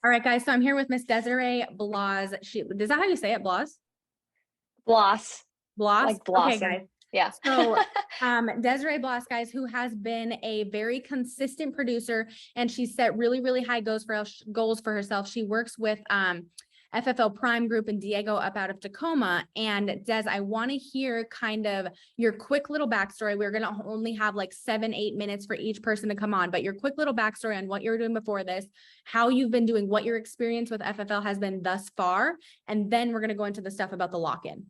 All right, guys. So I'm here with Miss Desiree Blas. Is that how you say it? Blas? Bloss, Blas? like Okay, blossom. guys. Yeah. So Desiree Blas, guys, who has been a very consistent producer, and she's set really, really high goals for herself. She works with FFL Prime Group and Diego up out of Tacoma. And Des, I want to hear kind of your quick little backstory. We're going to only have like 7-8 minutes for each person to come on, but your quick little backstory on what you were doing before this, how you've been doing, what your experience with FFL has been thus far. And then we're going to go into the stuff about the lock-in.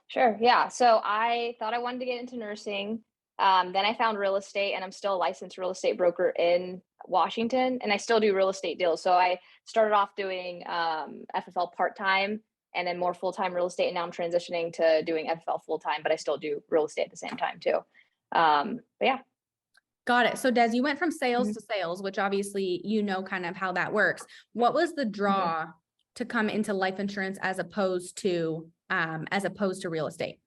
Sure. Yeah. So I thought I wanted to get into nursing. Then I found real estate, and I'm still a licensed real estate broker in Washington, and I still do real estate deals. So I started off doing FFL part-time and then more full-time real estate. And now I'm transitioning to doing FFL full-time, but I still do real estate at the same time too. But yeah. Got it. So Des, you went from sales to sales, which obviously, you know, kind of how that works. What was the draw to come into life insurance as opposed to real estate?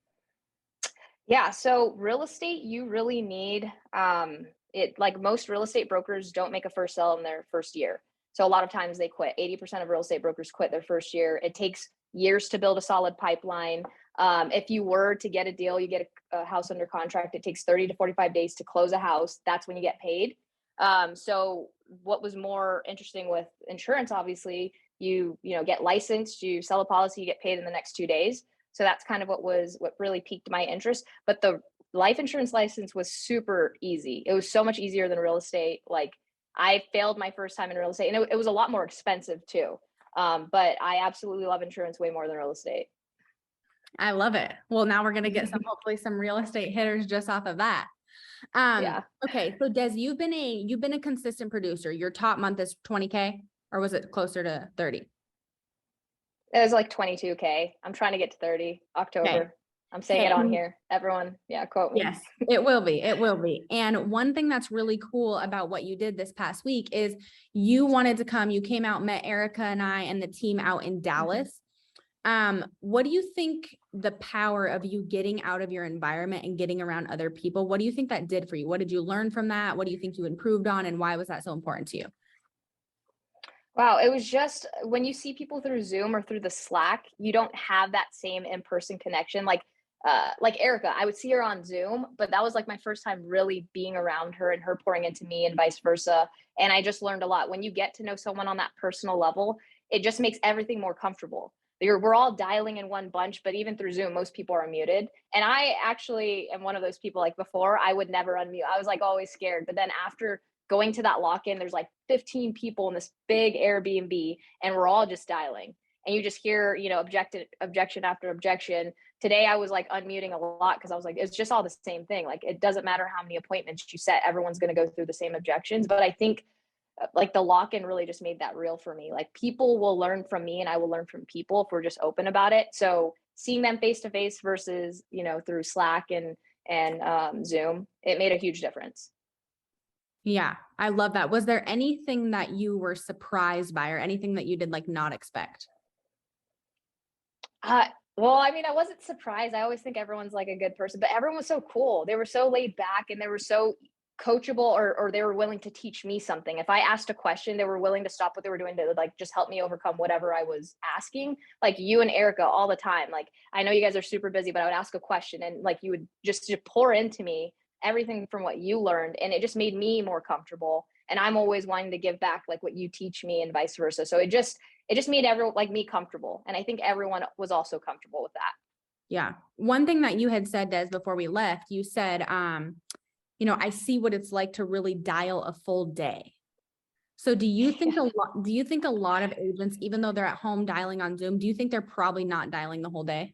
Yeah. So real estate, you really need it. Like most real estate brokers don't make a first sale in their first year. So a lot of times they quit. 80% of real estate brokers quit their first year. It takes years to build a solid pipeline. If you were to get a deal, you get a house under contract, it takes 30 to 45 days to close a house. That's when you get paid. So what was more interesting with insurance, obviously, you get licensed, you sell a policy, you get paid in the next 2 days. So that's kind of what really piqued my interest. But the life insurance license was super easy. It was so much easier than real estate. Like I failed my first time in real estate, and it was a lot more expensive too. But I absolutely love insurance way more than real estate. I love it. Well, now we're going to get hopefully some real estate hitters just off of that. Yeah. Okay. So Des, you've been a consistent producer. Your top month is 20K, or was it closer to 30? It was like 22K. I'm trying to get to 30 October. Okay. I'm saying it on here. Everyone, yeah, quote me. Yes, it will be. It will be. And one thing that's really cool about what you did this past week is you wanted to come, you came out, met Erica and I and the team out in Dallas. What do you think the power of you getting out of your environment and getting around other people, what do you think that did for you? What did you learn from that? What do you think you improved on, and why was that so important to you? Wow, it was just when you see people through Zoom or through the Slack, you don't have that same in-person connection. Like Erica, I would see her on Zoom, but that was like my first time really being around her and her pouring into me and vice versa. And I just learned a lot. When you get to know someone on that personal level, it just makes everything more comfortable. We're all dialing in one bunch, but even through Zoom, most people are muted. And I actually am one of those people. Like before, I would never unmute. I was like always scared. But then after going to that lock-in, there's like 15 people in this big Airbnb, and we're all just dialing. And you just hear, objection after objection. Today, I was like unmuting a lot because I was like, it's just all the same thing. Like, it doesn't matter how many appointments you set, everyone's going to go through the same objections. But I think like the lock-in really just made that real for me. Like people will learn from me, and I will learn from people if we're just open about it. So seeing them face to face versus, through Slack and Zoom, it made a huge difference. Yeah, I love that. Was there anything that you were surprised by, or anything that you did like not expect? Well, I mean, I wasn't surprised. I always think everyone's like a good person, but everyone was so cool. They were so laid back, and they were so coachable, or they were willing to teach me something. If I asked a question, they were willing to stop what they were doing to like just help me overcome whatever I was asking. Like you and Erica all the time. Like I know you guys are super busy, but I would ask a question, and like you would just pour into me everything from what you learned, and it just made me more comfortable. And I'm always wanting to give back like what you teach me and vice versa. So it just made everyone like me comfortable. And I think everyone was also comfortable with that. Yeah. One thing that you had said, Des, before we left, you said, I see what it's like to really dial a full day. So do you think a lot of agents, even though they're at home dialing on Zoom, do you think they're probably not dialing the whole day?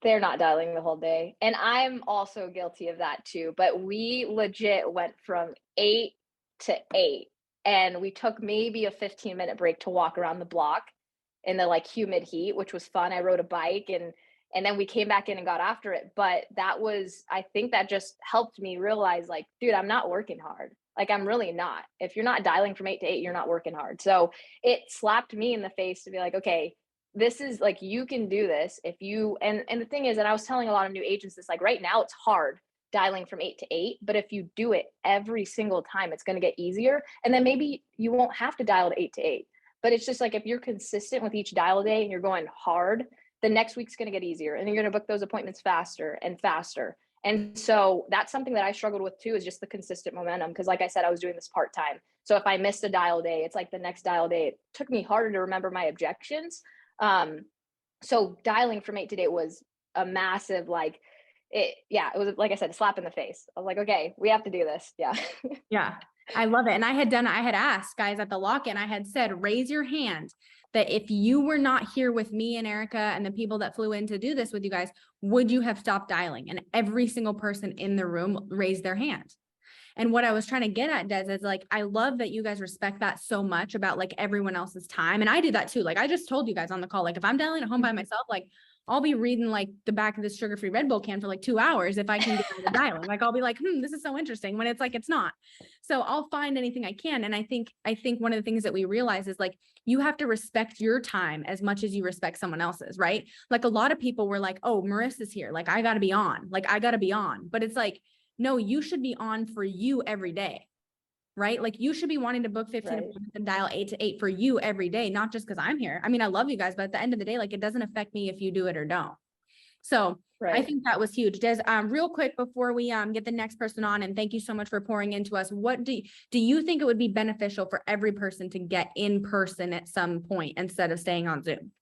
They're not dialing the whole day. And I'm also guilty of that too. But we legit went from 8 to 8, and we took maybe a 15-minute break to walk around the block in the like humid heat, which was fun. I rode a bike, and then we came back in and got after it. But I think that just helped me realize like, dude, I'm not working hard. Like I'm really not. If you're not dialing from 8 to 8, you're not working hard. So it slapped me in the face to be like, okay, this is like, you can do this if you, and the thing is, and I was telling a lot of new agents this, like right now it's hard dialing from 8 to 8, but if you do it every single time, it's going to get easier. And then maybe you won't have to dial to 8 to 8. But it's just like if you're consistent with each dial day and you're going hard, the next week's going to get easier. And then you're going to book those appointments faster and faster. And so that's something that I struggled with too, is just the consistent momentum. Cause like I said, I was doing this part-time. So if I missed a dial day, it's like the next dial day, it took me harder to remember my objections. So dialing from 8 to 8 was a massive, it was, like I said, a slap in the face. I was like, okay, we have to do this. Yeah. Yeah, I love it. And I had asked guys at the lock-in, I had said, raise your hand that if you were not here with me and Erica and the people that flew in to do this with you guys, would you have stopped dialing? And every single person in the room raised their hand. And what I was trying to get at, Des, is like, I love that you guys respect that so much about like everyone else's time. And I do that too. Like I just told you guys on the call, like if I'm dialing at home by myself, like I'll be reading like the back of this sugar-free Red Bull can for like 2 hours if I can get out of dialing. Like I'll be like, this is so interesting, when it's like, it's not. So I'll find anything I can. And I think one of the things that we realize is like, you have to respect your time as much as you respect someone else's, right? Like a lot of people were like, oh, Marissa's here. Like I gotta be on. But it's like, no, you should be on for you every day, right? Like you should be wanting to book 15 appointments and dial 8 to 8 for you every day, not just because I'm here. I mean, I love you guys, but at the end of the day, like it doesn't affect me if you do it or don't. So I think that was huge. Des, real quick before we get the next person on, and thank you so much for pouring into us. What do you think it would be beneficial for every person to get in person at some point instead of staying on Zoom?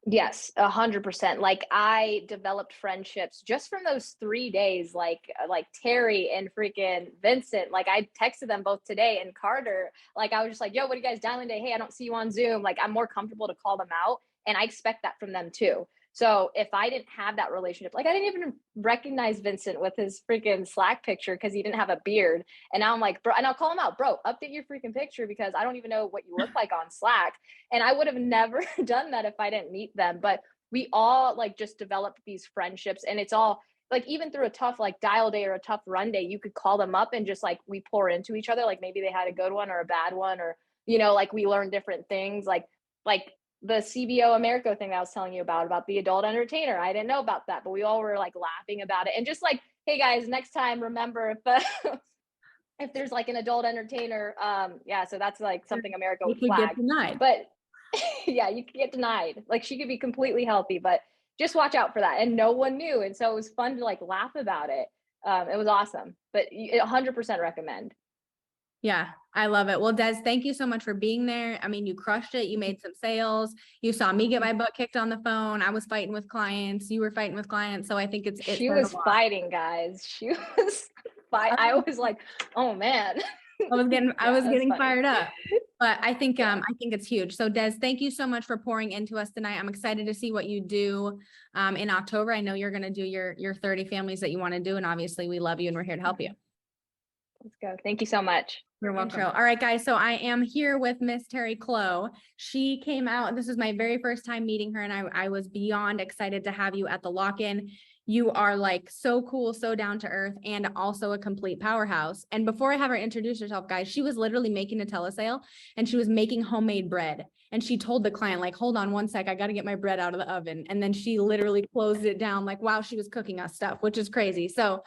Yes, 100%. Like I developed friendships just from those 3 days, like Terrie and freaking Vincent. Like I texted them both today, and Carter, like I was just like, yo, what are you guys dialing today? Hey, I don't see you on Zoom. Like I'm more comfortable to call them out, and I expect that from them too. So if I didn't have that relationship, like I didn't even recognize Vincent with his freaking Slack picture because he didn't have a beard. And now I'm like, bro, and I'll call him out, bro, update your freaking picture because I don't even know what you look like on Slack. And I would have never done that if I didn't meet them. But we all like just developed these friendships, and it's all like, even through a tough like dial day or a tough run day, you could call them up and just like we pour into each other. Like maybe they had a good one or a bad one, or, like we learned different things, like the CBO America thing that I was telling you about the adult entertainer. I didn't know about that, but we all were like laughing about it. And just like, hey guys, next time, remember if there's like an adult entertainer, so that's like something America would flag. But yeah, you could get denied. Like she could be completely healthy, but just watch out for that. And no one knew. And so it was fun to like laugh about it. It was awesome, but 100% recommend. Yeah, I love it. Well, Des, thank you so much for being there. I mean, you crushed it. You made some sales. You saw me get my butt kicked on the phone. I was fighting with clients. You were fighting with clients. So I think she was fighting, guys. She was fighting. I was like, oh man. I was getting fired up. But I think it's huge. So Des, thank you so much for pouring into us tonight. I'm excited to see what you do in October. I know you're going to do your 30 families that you want to do. And obviously we love you and we're here to help you. Let's go. Thank you so much. You're welcome. All right, guys. So I am here with Miss Terrie Clow. She came out. This was my very first time meeting her, and I was beyond excited to have you at the lock-in. You are like so cool, so down to earth, and also a complete powerhouse. And before I have her introduce herself, guys, she was literally making a telesale, and she was making homemade bread. And she told the client, like, hold on one sec, I got to get my bread out of the oven. And then she literally closed it down like, wow, she was cooking us stuff, which is crazy. So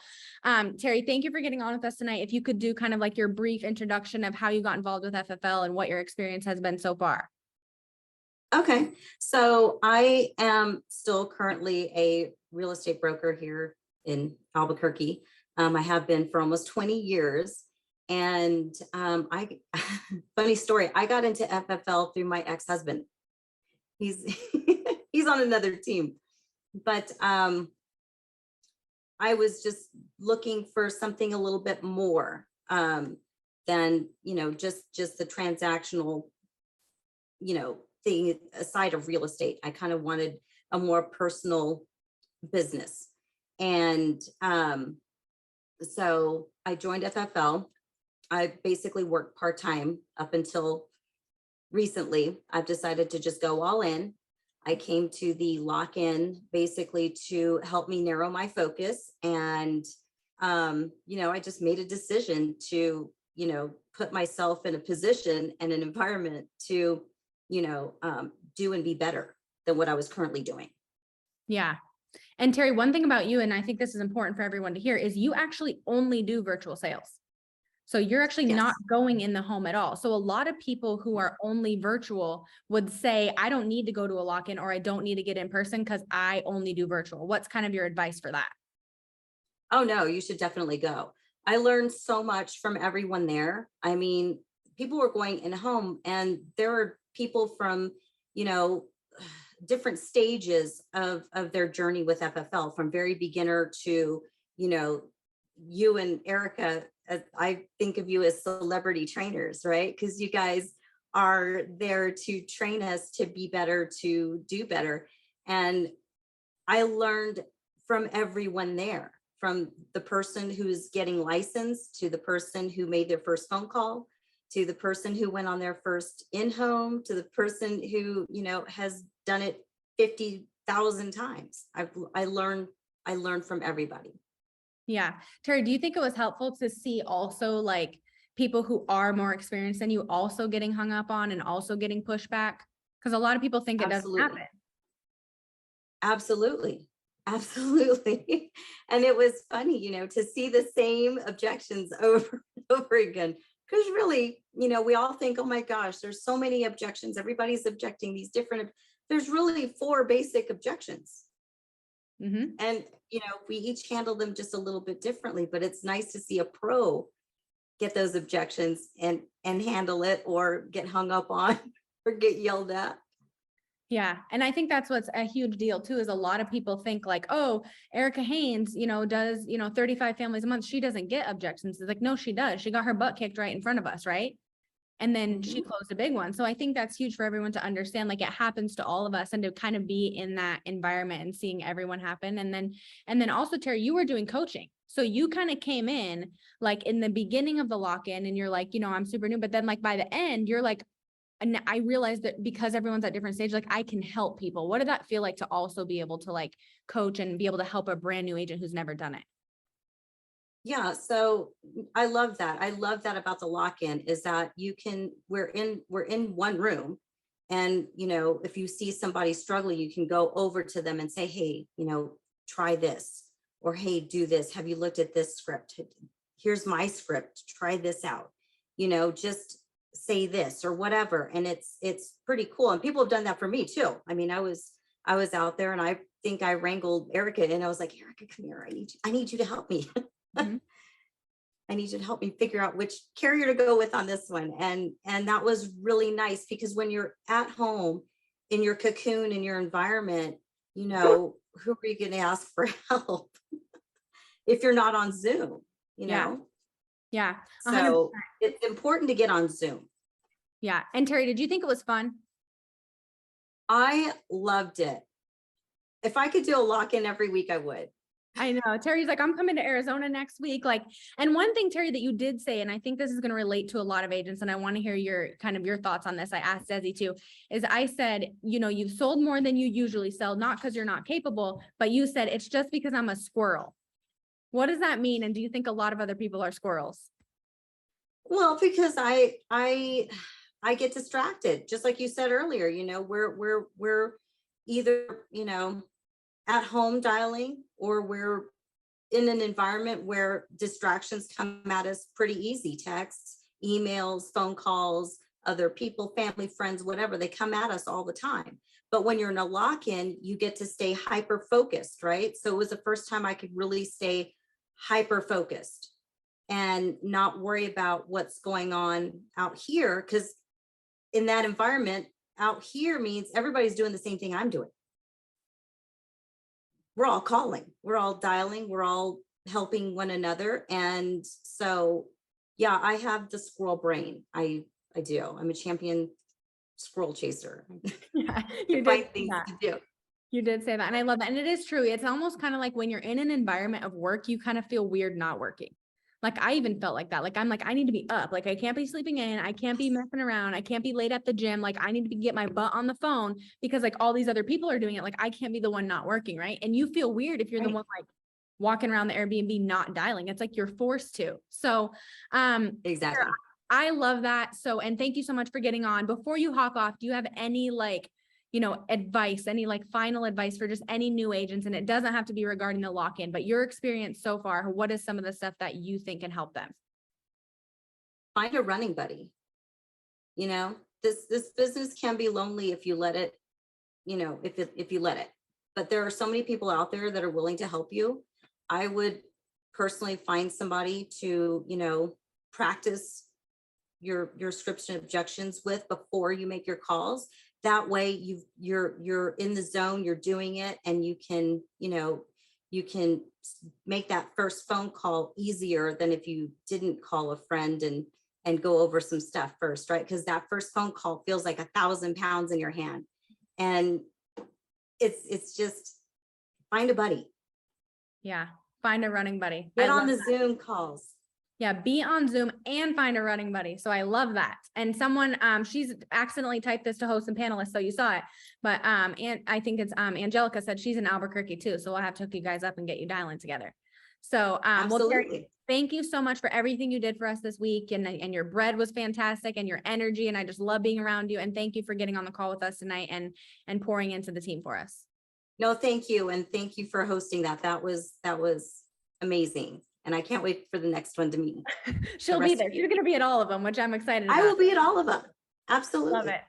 Terrie, thank you for getting on with us tonight. If you could do kind of like your brief introduction of how you got involved with FFL and what your experience has been so far. Okay, so I am still currently a real estate broker here in Albuquerque. I have been for almost 20 years. And funny story, I got into FFL through my ex-husband. He's he's on another team, but I was just looking for something a little bit more than just the transactional thing aside of real estate. I kind of wanted a more personal business, and so I joined FFL. I basically worked part-time up until recently. I've decided to just go all in. I came to the lock-in basically to help me narrow my focus. And, I just made a decision to, put myself in a position and an environment to, do and be better than what I was currently doing. Yeah. And Terrie, one thing about you, and I think this is important for everyone to hear, is you actually only do virtual sales. So you're actually Yes. not going in the home at all. So a lot of people who are only virtual would say, I don't need to go to a lock-in, or I don't need to get in person because I only do virtual. What's kind of your advice for that? Oh, no, you should definitely go. I learned so much from everyone there. I mean, people were going in home, and there were people from, you know, different stages of their journey with FFL, from very beginner to, you know, you and Erica, I think of you as celebrity trainers, right? Because you guys are there to train us to be better, to do better. And I learned from everyone there, from the person who's getting licensed, to the person who made their first phone call, to the person who went on their first in-home, to the person who, you know, has done it 50,000 times. I learned from everybody. Yeah. Terrie, do you think it was helpful to see also like people who are more experienced than you also getting hung up on and also getting pushback? Because a lot of people think it doesn't Absolutely. happen. Absolutely. Absolutely. And it was funny, you know, to see the same objections over and over again. Because really, you know, we all think, oh my gosh, there's so many objections. Everybody's objecting these different, there's really 4 basic objections. Mm-hmm. And, you know, we each handle them just a little bit differently, but it's nice to see a pro get those objections and handle it, or get hung up on, or get yelled at. Yeah. And I think that's what's a huge deal too, is a lot of people think like, oh, Erica Haynes, you know, does, you know, 35 families a month. She doesn't get objections. It's like, no, she does. She got her butt kicked right in front of us. Right. And then she closed a big one. So I think that's huge for everyone to understand, like it happens to all of us, and to kind of be in that environment and seeing everyone happen. And then also, Terrie, you were doing coaching. So you kind of came in like in the beginning of the lock-in, and you're like, you know, I'm super new, but then like by the end, you're like, and I realized that because everyone's at different stages, like I can help people. What did that feel like to also be able to like coach and be able to help a brand new agent who's never done it? Yeah, so I love that. I love that about the lock-in, is that we're in one room, and, you know, if you see somebody struggling, you can go over to them and say, hey, you know, try this, or hey, do this. Have you looked at this script? Here's my script. Try this out. You know, just say this or whatever. And it's pretty cool. And people have done that for me too. I mean, I was out there, and I think I wrangled Erica, and I was like, Erica, come here. I need you to help me. Mm-hmm. I need you to help me figure out which carrier to go with on this one. And that was really nice, because when you're at home in your cocoon, in your environment, you know, who are you going to ask for help if you're not on Zoom, you know? Yeah. 100%. So it's important to get on Zoom. Yeah. And Terrie, did you think it was fun? I loved it. If I could do a lock-in every week, I would. I know. Terrie's like, I'm coming to Arizona next week. Like, and one thing, Terrie, that you did say, and I think this is going to relate to a lot of agents, and I want to hear your thoughts on this. I asked Desi too, is I said, you know, you've sold more than you usually sell, not because you're not capable, but you said, it's just because I'm a squirrel. What does that mean? And do you think a lot of other people are squirrels? Well, because I get distracted, just like you said earlier. You know, we're either, you know, at home dialing, or we're in an environment where distractions come at us pretty easy. Texts, emails, phone calls, other people, family, friends, whatever, they come at us all the time. But when you're in a lock-in, you get to stay hyper focused, right? So it was the first time I could really stay hyper focused and not worry about what's going on out here, because in that environment out here means everybody's doing the same thing I'm doing. We're all calling, we're all dialing, we're all helping one another. And so, yeah, I have the squirrel brain. I do. I'm a champion squirrel chaser. Yeah, you Find did things that. to do. You did say that. And I love that. And it is true. It's almost kind of like when you're in an environment of work, you kind of feel weird not working. Like I even felt like that. Like, I'm like, I need to be up. Like I can't be sleeping in. I can't be messing around. I can't be late at the gym. Like I need to get my butt on the phone, because like all these other people are doing it. Like I can't be the one not working. Right. And you feel weird if you're the one like walking around the Airbnb not dialing. It's like you're forced to. So Exactly. I love that. So, and thank you so much for getting on. Before you hop off, do you have any like advice, any like final advice for just any new agents, and it doesn't have to be regarding the lock-in, but your experience so far, what is some of the stuff that you think can help them? Find a running buddy. This business can be lonely if you let it, if you let it. But there are so many people out there that are willing to help you. I would personally find somebody to, practice your scripts and objections with before you make your calls. That way you're in the zone, you're doing it, and you can make that first phone call easier than if you didn't call a friend and go over some stuff first, right? Because that first phone call feels like 1,000 pounds in your hand. And it's just find a buddy. Yeah. Find a running buddy. Get on the Zoom calls. Yeah, be on Zoom and find a running buddy. So I love that. And someone, she's accidentally typed this to host and panelists, so you saw it. But and I think it's Angelica said she's in Albuquerque too. So we'll have to hook you guys up and get you dialing together. So well, Terrie, thank you so much for everything you did for us this week. And your bread was fantastic, and your energy. And I just love being around you. And thank you for getting on the call with us tonight and pouring into the team for us. No, thank you. And thank you for hosting that. That was amazing. And I can't wait for the next one to meet. She'll be there. She's going to be at all of them, which I'm excited about. I will be at all of them. Absolutely. Love it.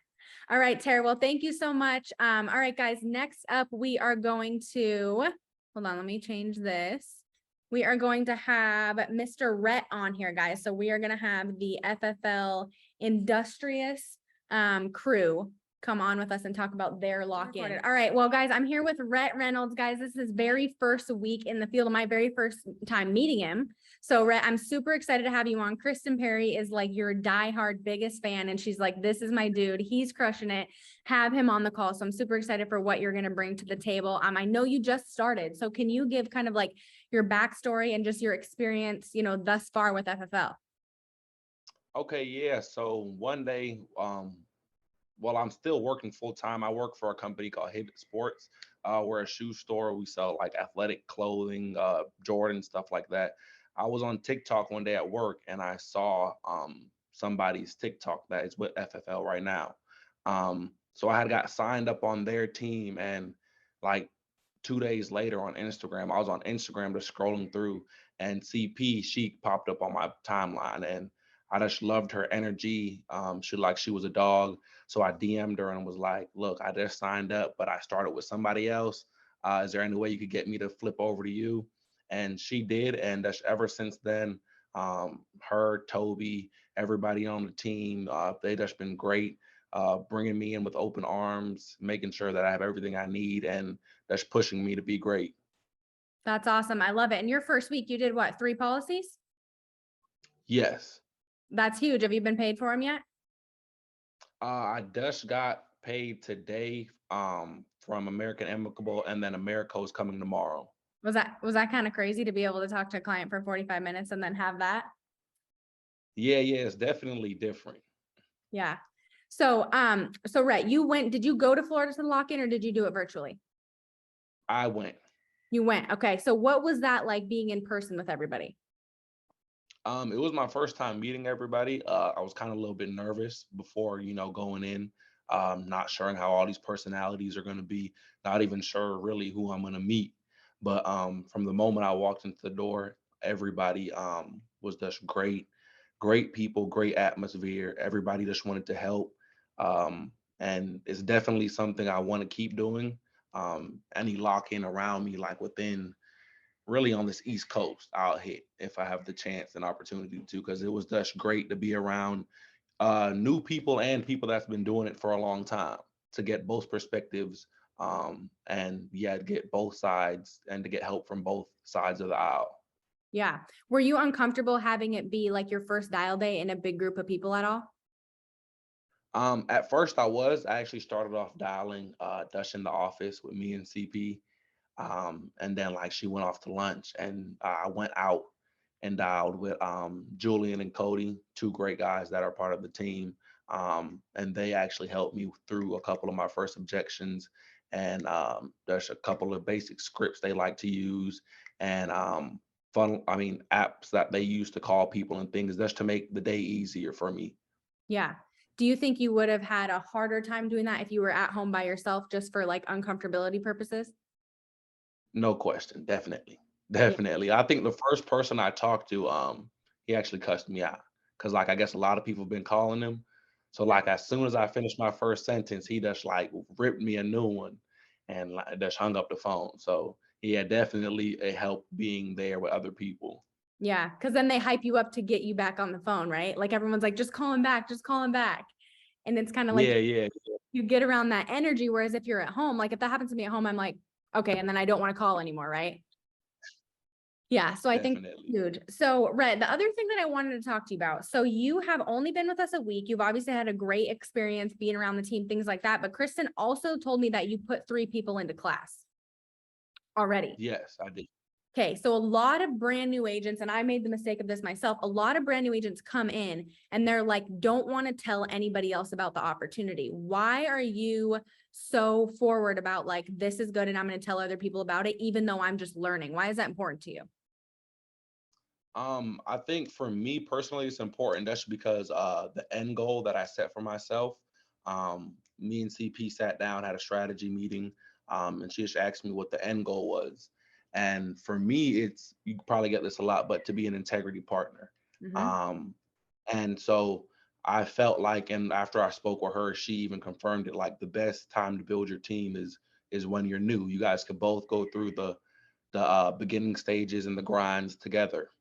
All right, Terrie. Well, thank you so much. All right, guys, next up, we are going to, hold on, let me change this. We are going to have Mr. Rhet on here, guys. So we are going to have the FFL Industrious crew come on with us and talk about their lock-in. All right, well, guys, I'm here with Rhet Reynolds. Guys, this is his very first week in the field, my very first time meeting him. So Rhet, I'm super excited to have you on. Kristen Perry is like your diehard biggest fan, and she's like, this is my dude. He's crushing it. Have him on the call. So I'm super excited for what you're going to bring to the table. I know you just started. So can you give kind of like your backstory and just your experience, thus far with FFL? Okay, yeah. So one day, well, I'm still working full time. I work for a company called Hibbett Sports. We're a shoe store. We sell like athletic clothing, Jordan, stuff like that. I was on TikTok one day at work, and I saw somebody's TikTok that is with FFL right now. So I had got signed up on their team, and like 2 days later on Instagram, I was on Instagram just scrolling through, and CP, she popped up on my timeline, and I just loved her energy. She was a dog. So I DM'd her and was like, look, I just signed up, but I started with somebody else. Is there any way you could get me to flip over to you? And she did. And ever since then, her, Toby, everybody on the team, they just been great, bringing me in with open arms, making sure that I have everything I need, and that's pushing me to be great. That's awesome. I love it. And your first week, you did what, 3 policies? Yes. That's huge. Have you been paid for them yet? I just got paid today from American Amicable, and then Americo's coming tomorrow. Was that kind of crazy to be able to talk to a client for 45 minutes and then have that? Yeah, it's definitely different. Yeah. So Rhet, did you go to Florida to the lock-in, or did you do it virtually? I went. You went. Okay. So what was that like being in person with everybody? It was my first time meeting everybody. I was kind of a little bit nervous before, going in, not sure how all these personalities are going to be, not even sure really who I'm going to meet. But from the moment I walked into the door, everybody was just great people, great atmosphere. Everybody just wanted to help. And it's definitely something I want to keep doing. Any lock-in around me, like within really on this East Coast, I'll hit if I have the chance and opportunity to, because it was just great to be around new people and people that's been doing it for a long time, to get both perspectives, and get both sides and to get help from both sides of the aisle. Yeah. Were you uncomfortable having it be like your first dial day in a big group of people at all? At first I actually started off dialing Dutch in the office with me and CP. And then like she went off to lunch, and I went out and dialed with Julian and Cody, 2 great guys that are part of the team. And they actually helped me through a couple of my first objections, and there's a couple of basic scripts they like to use, and apps that they use to call people and things, just to make the day easier for me. Yeah. Do you think you would have had a harder time doing that if you were at home by yourself just for like uncomfortability purposes? No question. Definitely. Yeah. Definitely. I think the first person I talked to, he actually cussed me out. Cause like I guess a lot of people been calling him. So Yeah. like as soon as I finished my first sentence, he just like ripped me a new one and like just hung up the phone. So yeah, definitely a help being there with other people. Yeah. Cause then they hype you up to get you back on the phone, right? Like everyone's like, just call him back, just call him back. And it's kind of like Yeah, yeah, you get around that energy. Whereas if you're at home, like if that happens to me at home, I'm like, okay. And then I don't want to call anymore. Right. Yeah. So I think definitely. huge. So Rhett, the other thing that I wanted to talk to you about. So you have only been with us a week. You've obviously had a great experience being around the team, things like that. But Kristen also told me that you put 3 people into class already. Yes, I did. Okay, so a lot of brand new agents, and I made the mistake of this myself, a lot of brand new agents come in and they're like, don't want to tell anybody else about the opportunity. Why are you so forward about like, this is good and I'm going to tell other people about it, even though I'm just learning? Why is that important to you? I think for me personally, it's important. That's because the end goal that I set for myself. Me and CP sat down, had a strategy meeting, and she just asked me what the end goal was. And for me, it's you probably get this a lot, but to be an integrity partner. Mhm. Um, and so I felt like, and after I spoke with her, she even confirmed it. Like the best time to build your team is when you're new. You guys could both go through the beginning stages and the grinds together.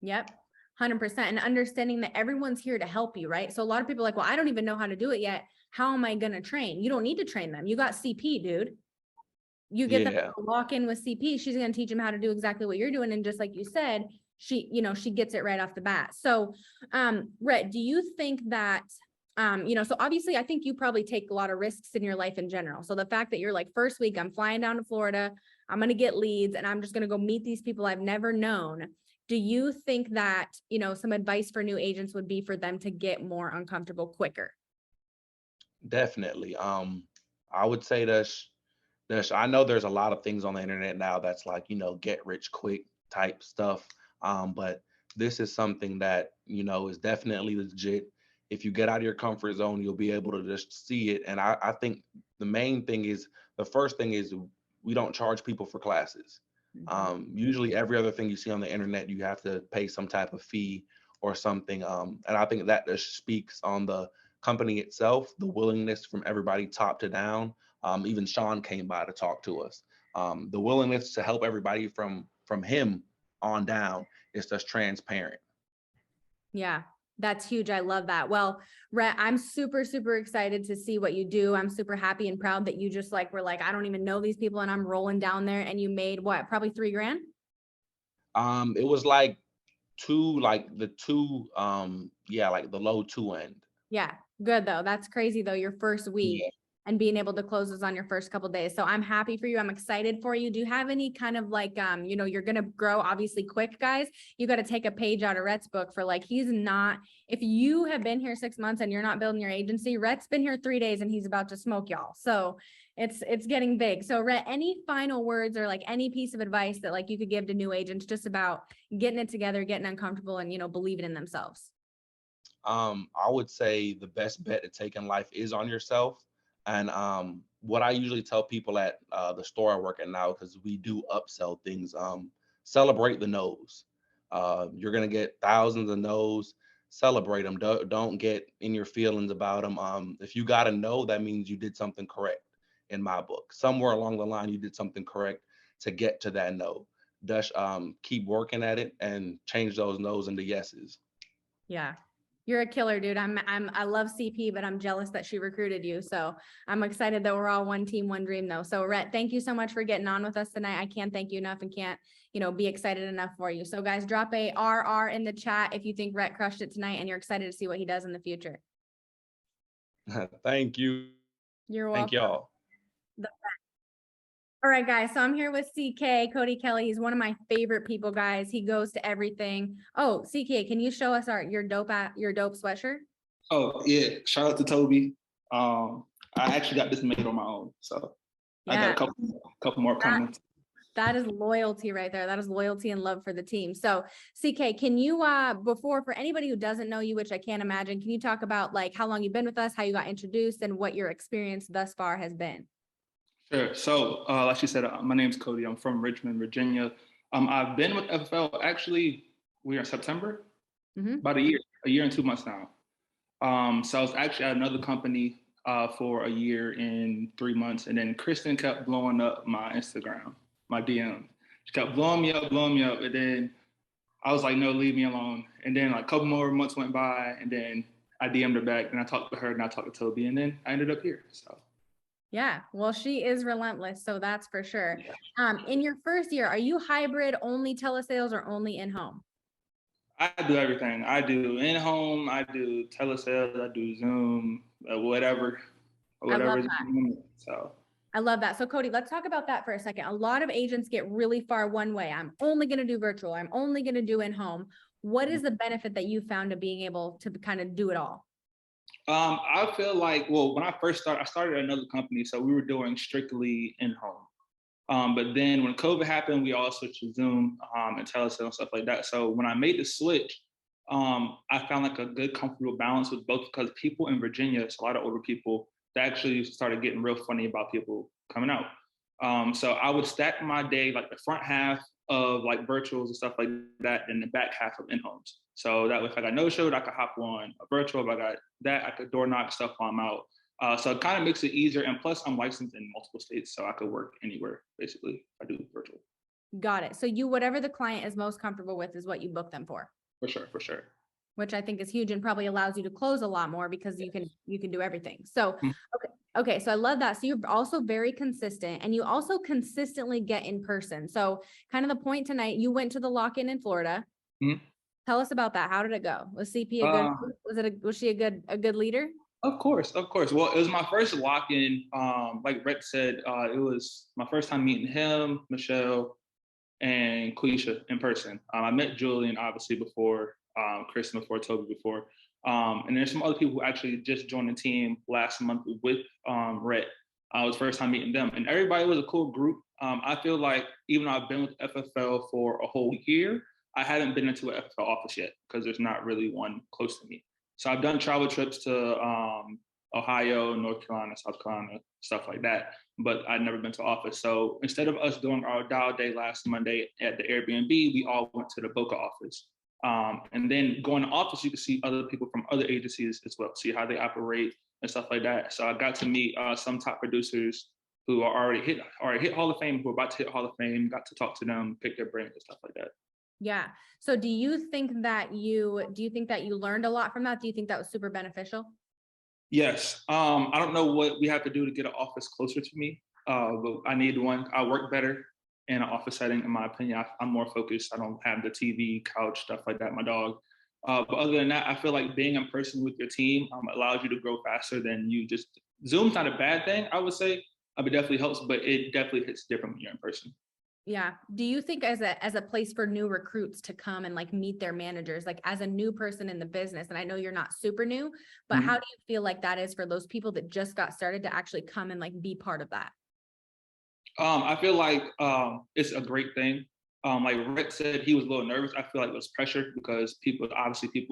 Yep. 100%. And understanding that everyone's here to help you, right? So a lot of people are like, well, I don't even know how to do it yet. How am I going to train? You don't need to train them. You got CP, dude. You get them Yeah. to walk in with CP. She's going to teach them how to do exactly what you're doing. And just like you said, she gets it right off the bat. So, Rhett, do you think that, so obviously I think you probably take a lot of risks in your life in general. So the fact that you're like, first week, I'm flying down to Florida, I'm going to get leads and I'm just going to go meet these people I've never known. Do you think that, some advice for new agents would be for them to get more uncomfortable quicker? Definitely. I would say there's I know there's a lot of things on the internet now that's like, get rich quick type stuff. But this is something that, is definitely legit. If you get out of your comfort zone, you'll be able to just see it. And I think the first thing is we don't charge people for classes. Usually every other thing you see on the internet, you have to pay some type of fee or something. And I think that just speaks on the company itself, the willingness from everybody top to down. Even Sean came by to talk to us. The willingness to help everybody from him on down is just transparent. Yeah, that's huge. I love that. Well, Rhett, I'm super, super excited to see what you do. I'm super happy and proud that you just like, were like, I don't even know these people and I'm rolling down there and you made what, probably 3 grand? It was like like the low two end. Yeah, good though. That's crazy though. Your first week Yeah. and being able to close those on your first couple of days. So I'm happy for you. I'm excited for you. Do you have any kind of like, you're going to grow obviously quick, guys. You got to take a page out of Rhett's book for like, if you have been here 6 months and you're not building your agency, Rhett's been here 3 days and he's about to smoke y'all. So it's getting big. So Rhett, any final words or like any piece of advice that like you could give to new agents just about getting it together, getting uncomfortable and, believing in themselves? I would say the best bet to take in life is on yourself. And what I usually tell people at the store I work at now, because we do upsell things, celebrate the no's. You're gonna get thousands of no's. Celebrate them. Don't get in your feelings about them. If you got a no, that means you did something correct. In my book, somewhere along the line, you did something correct to get to that no. Just keep working at it and change those no's into yeses. Yeah. You're a killer, dude. I love CP, but I'm jealous that she recruited you. So I'm excited that we're all one team, one dream though. So Rhett, thank you so much for getting on with us tonight. I can't thank you enough and can't, be excited enough for you. So guys, drop a RR in the chat if you think Rhett crushed it tonight and you're excited to see what he does in the future. Thank you. You're Thank welcome. y'all. All right, guys. So I'm here with CK, Cody Kelly. He's one of my favorite people, guys. He goes to everything. Oh, CK, can you show us your dope sweatshirt? Oh yeah, shout out to Toby. I actually got this made on my own, so I got Yeah, a couple more comments. That is loyalty right there. That is loyalty and love for the team. So CK, can you, for anybody who doesn't know you, which I can't imagine, can you talk about like how long you've been with us, how you got introduced, and what your experience thus far has been? Sure. So, like you said, my name's Cody. I'm from Richmond, Virginia. I've been with FFL, actually, we're in September, about a year and 2 months now. So I was actually at another company for a year and 3 months. And then Kristen kept blowing up my Instagram, my DM. She kept blowing me up. And then I was like, no, leave me alone. And then like a couple more months went by, and then I DM'd her back, and I talked to her, and I talked to Toby, and then I ended up here. So. Yeah, well, she is relentless, so that's for sure. Yeah. In your first year, are you hybrid, only telesales, or only in-home? I do everything. I do in-home, I do telesales, I do Zoom, whatever. I love Is that. in it, so. I love that. So Cody, let's talk about that for a second. A lot of agents get really far one way. I'm only going to do virtual. I'm only going to do in-home. What is the benefit that you found to being able to kind of do it all? I feel like, well, when I first started, I started at another company, so we were doing strictly in-home. But then when COVID happened, we all switched to Zoom and telesales and stuff like that. So when I made the switch, I found like a good, comfortable balance with both, because people in Virginia, it's a lot of older people that actually started getting real funny about people coming out. So I would stack my day, like the front half of like virtuals and stuff like that, and the back half of in-homes. So that way, if I got no-showed, I could hop on a virtual. If I got that, I could door knock stuff while I'm out. So it kind of makes it easier. And plus, I'm licensed in multiple states, so I could work anywhere, basically, if I do virtual. Got it. So you, whatever the client is most comfortable with is what you book them for. For sure. Which I think is huge and probably allows you to close a lot more because you can do everything. So, okay. So I love that. So you're also very consistent, and you also consistently get in person. So kind of the point tonight, you went to the lock-in in Florida. Tell us about that. How did it go? Was CP a good, was she a good leader? Of course. Well, it was my first lock-in. Like Rhet said, it was my first time meeting him, Michelle, and Quisha in person. I met Julian obviously before, Kristen before, Toby before. And there's some other people who actually just joined the team last month with Rhet. It was first time meeting them, and everybody was a cool group. I feel like even though I've been with FFL for a whole year, I haven't been into an FFL office yet because there's not really one close to me. So I've done travel trips to Ohio, North Carolina, South Carolina, stuff like that, but I'd never been to office. So instead of us doing our dial day last Monday at the Airbnb, we all went to the Boca office. And then going to office, you can see other people from other agencies as well, see how they operate and stuff like that. So I got to meet some top producers who are already hit Hall of Fame, who are about to hit Hall of Fame, got to talk to them, pick their brains and stuff like that. Yeah. So do you think that you learned a lot from that? Do you think that was super beneficial? Yes. I don't know what we have to do to get an office closer to me, but I need one. I work better in an office setting, in my opinion. I'm more focused. I don't have the TV, couch, stuff like that, my dog. But other than that, I feel like being in person with your team allows you to grow faster than you just. Zoom's not a bad thing, I would say. It definitely helps, but it definitely hits different when you're in person. Yeah. Do you think as a place for new recruits to come and like meet their managers, like as a new person in the business, and I know you're not super new, but how do you feel like that is for those people that just got started to actually come and like be part of that? I feel like it's a great thing. Like Rhet said, he was a little nervous. I feel like it was pressure because people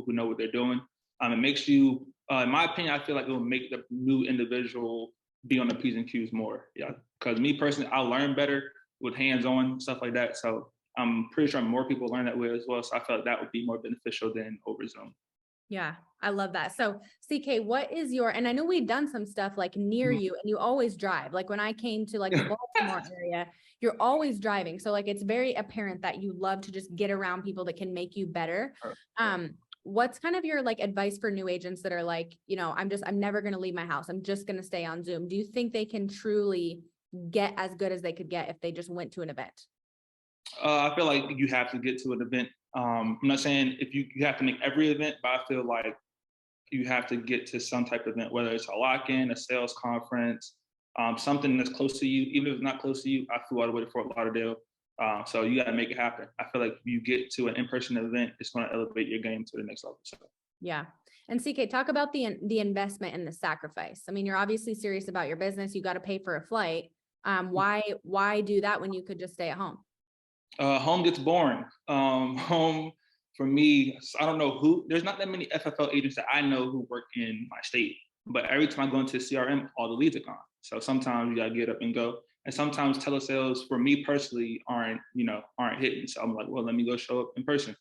who know what they're doing. It makes you, in my opinion, I feel like it will make the new individual be on the P's and Q's more. Yeah, because me personally, I learn better with hands-on stuff like that. So I'm pretty sure more people learn that way as well. So I feel like that would be more beneficial than over Zoom. Yeah, I love that. So CK, what is your, and I know we've done some stuff like near you, and you always drive. Like when I came to like the Baltimore area, you're always driving. So like, it's very apparent that you love to just get around people that can make you better. What's kind of your like advice for new agents that are like, I'm never going to leave my house. I'm just going to stay on Zoom. Do you think they can truly get as good as they could get if they just went to an event? I feel like you have to get to an event. I'm not saying if you have to make every event, but I feel like you have to get to some type of event, whether it's a lock-in, a sales conference, something that's close to you. Even if it's not close to you, I flew all the way to Fort Lauderdale. So you got to make it happen. I feel like if you get to an in-person event, it's going to elevate your game to the next level. So. Yeah. And CK, talk about the investment and the sacrifice. I mean, you're obviously serious about your business. You got to pay for a flight. Why do that when you could just stay at home? Home gets boring. Home for me, I don't know who, there's not that many FFL agents that I know who work in my state, but every time I go into CRM, all the leads are gone. So sometimes you gotta get up and go. And sometimes telesales for me personally aren't hitting. So I'm like, well, let me go show up in person.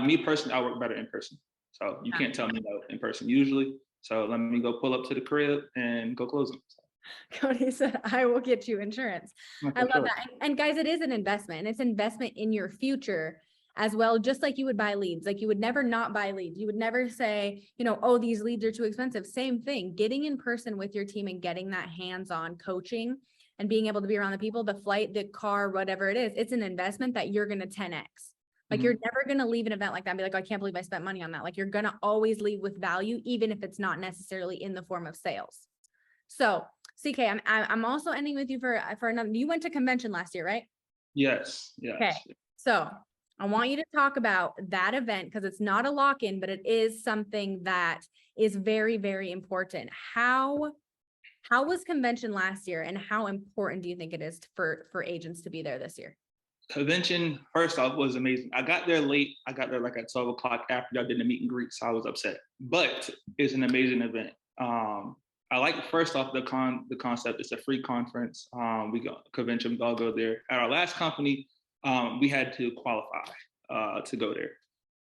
Me personally, I work better in person. So you can't tell me no in person usually. So let me go pull up to the crib and go close them. Cody said, I will get you insurance. I love Sure. that. And guys, it is an investment, and it's investment in your future as well. Just like you would buy leads, like you would never not buy leads. You would never say, oh, these leads are too expensive. Same thing, getting in person with your team and getting that hands-on coaching and being able to be around the people, the flight, the car, whatever it is, it's an investment that you're going to 10X. Like you're never going to leave an event like that and be like, oh, I can't believe I spent money on that. Like you're going to always leave with value, even if it's not necessarily in the form of sales. So CK, I'm also ending with you for another. You went to convention last year, right? Yes. Okay. So I want you to talk about that event because it's not a lock-in, but it is something that is very, very important. How was convention last year, and how important do you think it is for agents to be there this year? Convention, first off, was amazing. I got there late. I got there like at 12 o'clock after I did the meet and greet, so I was upset. But it's an amazing event. I like, first off, the concept. It's a free conference. We go convention. We all go there. At our last company, we had to qualify to go there,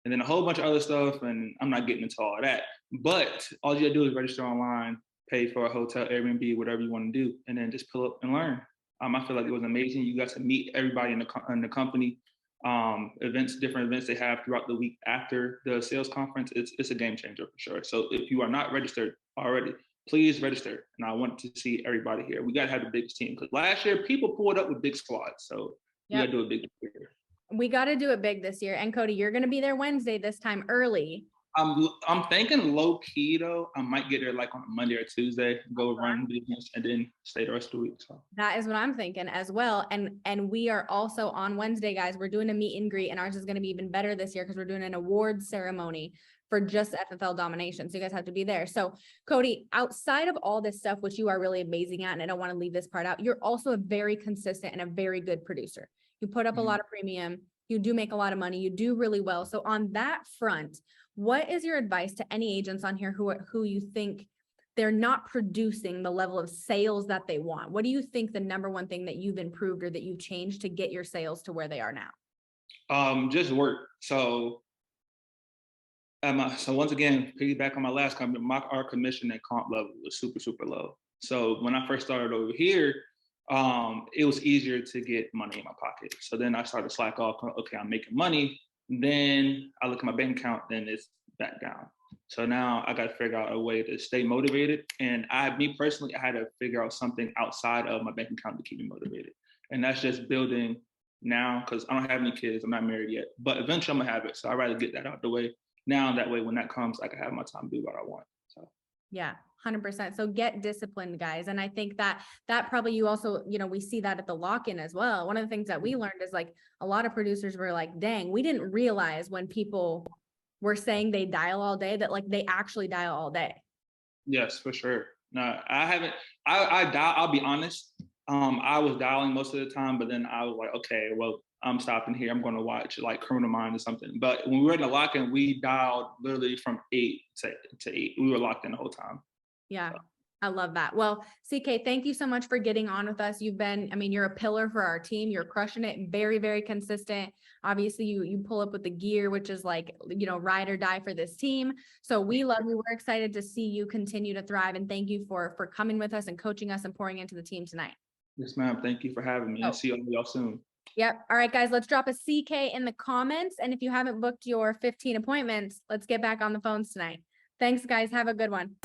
and then a whole bunch of other stuff. And I'm not getting into all of that. But all you gotta do is register online, pay for a hotel, Airbnb, whatever you want to do, and then just pull up and learn. I feel like it was amazing. You got to meet everybody in the company. Different events they have throughout the week after the sales conference. It's a game changer for sure. So if you are not registered already, please register. And I want to see everybody here. We got to have the biggest team because last year people pulled up with big squads. So we got to do a big year. We got to do it big this year. And Cody, you're going to be there Wednesday this time early. I'm thinking low key though. I might get there like on a Monday or Tuesday, go run business, and then stay the rest of the week. So that is what I'm thinking as well. And we are also on Wednesday, guys. We're doing a meet and greet, and ours is going to be even better this year because we're doing an awards ceremony for just FFL domination. So you guys have to be there. So Cody, outside of all this stuff, which you are really amazing at, and I don't want to leave this part out, you're also a very consistent and a very good producer. You put up a lot of premium. You do make a lot of money. You do really well. So on that front, what is your advice to any agents on here who you think they're not producing the level of sales that they want? What do you think the number one thing that you've improved or that you've changed to get your sales to where they are now? Just work. So once again, piggyback on my last company, our commission and comp level was super, super low. So when I first started over here, it was easier to get money in my pocket. So then I started to slack off. Okay, I'm making money. Then I look at my bank account, then it's back down. So now I got to figure out a way to stay motivated. And me personally, I had to figure out something outside of my bank account to keep me motivated. And that's just building now, because I don't have any kids. I'm not married yet, but eventually I'm gonna have it. So I'd rather get that out the way now. That way, when that comes, I can have my time to do what I want. So yeah. 100%. So get disciplined, guys. And I think that probably you also, we see that at the lock-in as well. One of the things that we learned is like a lot of producers were like, dang, we didn't realize when people were saying they dial all day that like they actually dial all day. Yes, for sure. No, I haven't. I dial. I'll be honest. I was dialing most of the time, but then I was like, okay, well, I'm stopping here. I'm going to watch like Criminal Minds or something. But when we were in the lock-in, we dialed literally from 8 to 8. We were locked in the whole time. Yeah, I love that. Well, CK, thank you so much for getting on with us. You're a pillar for our team. You're crushing it. Very, very consistent. Obviously, you pull up with the gear, which is like, ride or die for this team. So we love you. We're excited to see you continue to thrive. And thank you for coming with us and coaching us and pouring into the team tonight. Yes, ma'am. Thank you for having me. I'll see y'all soon. Yep. All right, guys, let's drop a CK in the comments. And if you haven't booked your 15 appointments, let's get back on the phones tonight. Thanks, guys. Have a good one.